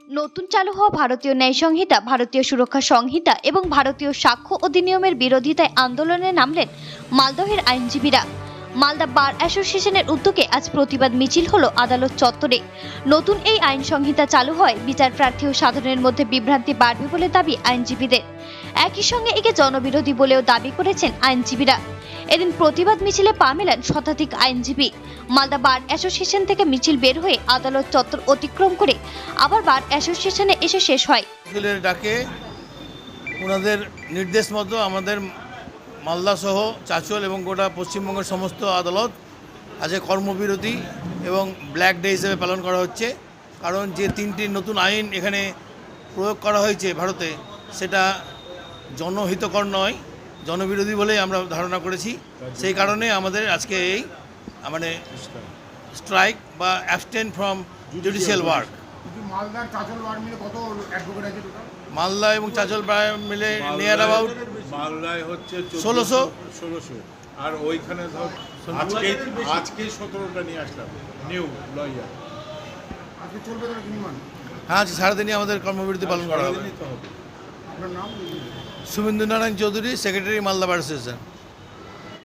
নতুন চালু হওয়া ভারতীয় ন্যায় সংহিতা, ভারতীয় সুরক্ষা সংহিতা এবং ভারতীয় সাক্ষ্য অধিনিয়মের বিরোধিতায় আন্দোলনে নামলেন মালদহের আইনজীবীরা। মালদা বার অ্যাসোসিয়েশনের উদ্যোগে আজ প্রতিবাদ মিছিল হলো আদালত চত্বরে। নতুন এই আইন সংহিতা চালু হয় বিচার প্রার্থী ও সাধারণের মধ্যে বিভ্রান্তি বাড়বে বলে দাবি আইনজীবীদের। একই সঙ্গে একে জনবিরোধী বলেও দাবি করেছেন আইনজীবীরা। এদিন প্রতিবাদ মিছিলে পা মেলান শতাধিক আইনজীবী। মালদা বার অ্যাসোসিয়েশন থেকে মিছিল বের হয়ে আদালত চত্বর অতিক্রম করে আবার বার অ্যাসোসিয়েশনে এসে শেষ হয়। মিছিলের ডাকে ওনাদের নির্দেশ মতো আমাদের মালদা সহ চাঁচল এবং গোটা পশ্চিমবঙ্গের সমস্ত আদালত আজকে কর্মবিরতি এবং ব্ল্যাক ডে হিসেবে পালন করা হচ্ছে। কারণ যে তিনটি নতুন আইন এখানে প্রয়োগ করা হয়েছে ভারতে, সেটা জনহিতকর নয়, জনবিরোধী বলেই আমরা ধারণা করেছি। সেই কারণে আমাদের আজকে এই মানে স্ট্রাইক বা অ্যাবস্টেন ফ্রম জুডিশিয়াল ওয়ার্ক। মালদার চাঁচল বার মিলে কত অ্যাডভোকেট আছে টোটাল? মালদা এবং চাঁচল বার মিলে নিয়ার অ্যাবাউট মালদায় হচ্ছে 1600 আর ওইখানে ধর আজকে 17টা নিয়ে আসলাম নিউ লয়ার। আজকে চলবে তাহলে কিনি মান? হ্যাঁ, আজ সারাদিনই আমাদের কর্মবিরতি পালন করা হবে। আপনার নাম? Suvendu Narayan Chowdhury, secretary, Malda bar association.